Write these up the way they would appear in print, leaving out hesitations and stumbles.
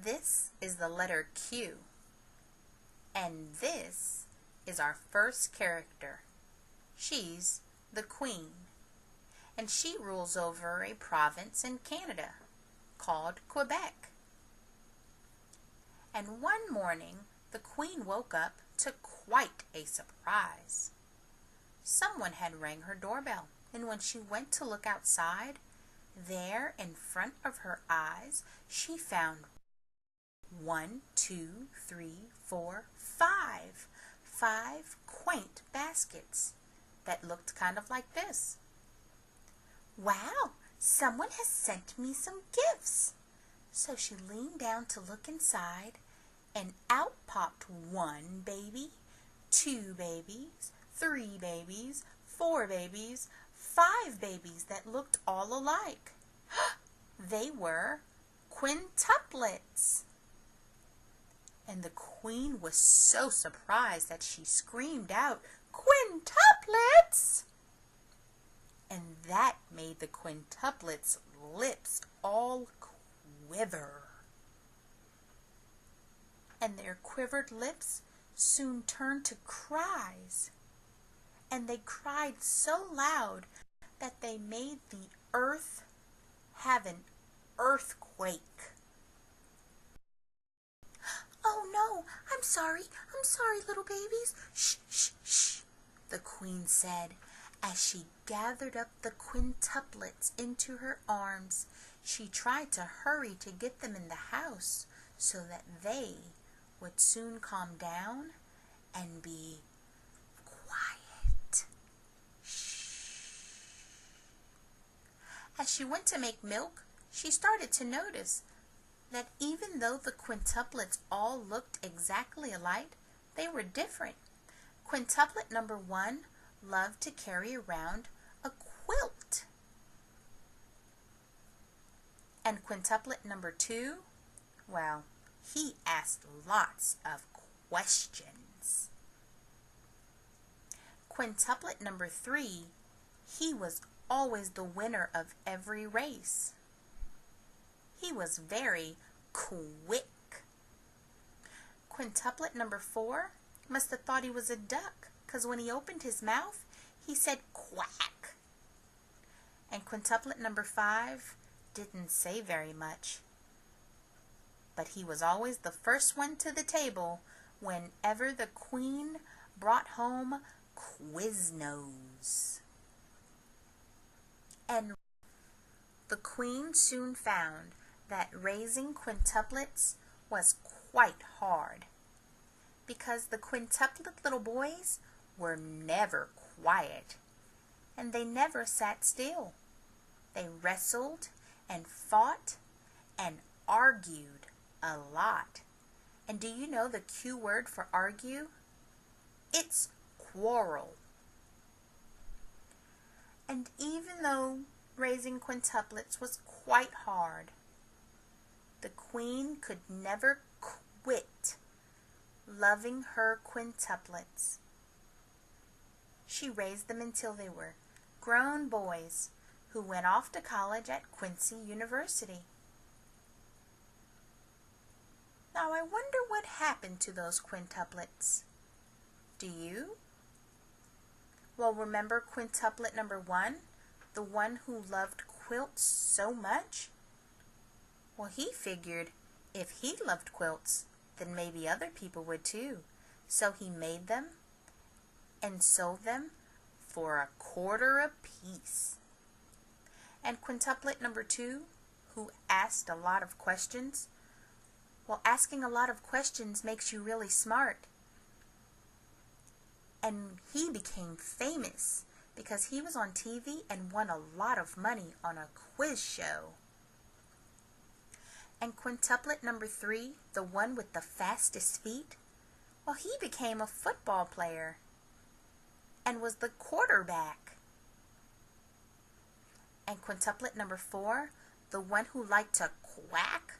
This is the letter Q, and this is our first character. She's the Queen, and she rules over a province in Canada called Quebec. And one morning, the Queen woke up to quite a surprise. Someone had rang her doorbell, and when she went to look outside, there in front of her eyes, she found 5 quaint baskets that looked kind of like this. Wow, someone has sent me some gifts. So she leaned down to look inside, and out popped 1 baby, 2 babies, 3 babies, 4 babies, 5 babies that looked all alike. They were quintuplets. And the Queen was so surprised that she screamed out, "Quintuplets!" And that made the quintuplets' lips all quiver. And their quivered lips soon turned to cries. And they cried so loud that they made the earth have an earthquake. "Oh no, I'm sorry, little babies. Shh, shh, shh," the Queen said as she gathered up the quintuplets into her arms. She tried to hurry to get them in the house so that they would soon calm down and be quiet. Shh. As she went to make milk, she started to notice that even though the quintuplets all looked exactly alike, they were different. Quintuplet number 1 loved to carry around a quilt. And quintuplet number 2, well, he asked lots of questions. Quintuplet number 3, he was always the winner of every race. He was very quick. Quintuplet number 4 must have thought he was a duck, because when he opened his mouth, he said quack. And quintuplet number 5 didn't say very much, but he was always the first one to the table whenever the Queen brought home Quiznos. And the Queen soon found that raising quintuplets was quite hard, because the quintuplet little boys were never quiet, and they never sat still. They wrestled and fought and argued a lot. And do you know the Q word for argue? It's quarrel. And even though raising quintuplets was quite hard, the Queen could never quit loving her quintuplets. She raised them until they were grown boys who went off to college at Quincy University. Now I wonder what happened to those quintuplets. Do you? Well, remember quintuplet number 1, the one who loved quilts so much? Well, he figured if he loved quilts, then maybe other people would too. So he made them and sold them for $0.25 apiece. And quintuplet number 2, who asked a lot of questions, well, asking a lot of questions makes you really smart. And he became famous because he was on TV and won a lot of money on a quiz show. And quintuplet number 3, the one with the fastest feet, well, he became a football player and was the quarterback. And quintuplet number 4, the one who liked to quack,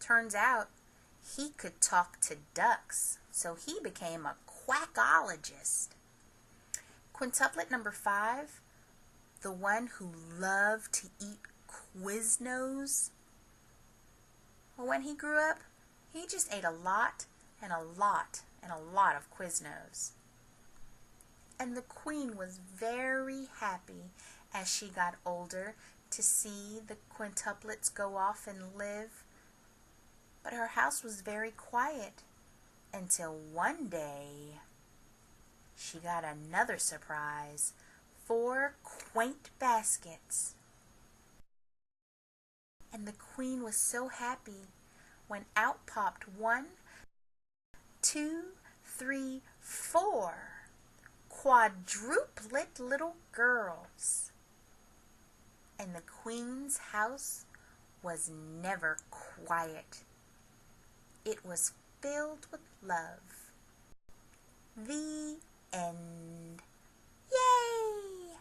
turns out he could talk to ducks, so he became a quackologist. Quintuplet number 5, the one who loved to eat Quiznos, Well, when he grew up, he just ate a lot and a lot and a lot of Quiznos. And the Queen was very happy as she got older to see the quintuplets go off and live. But her house was very quiet until one day she got another surprise. 4 quaint baskets. And the Queen was so happy when out popped 1, 2, 3, 4 quadruplet little girls. And the Queen's house was never quiet. It was filled with love. The end. Yay!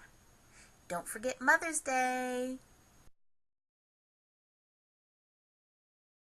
Don't forget Mother's Day.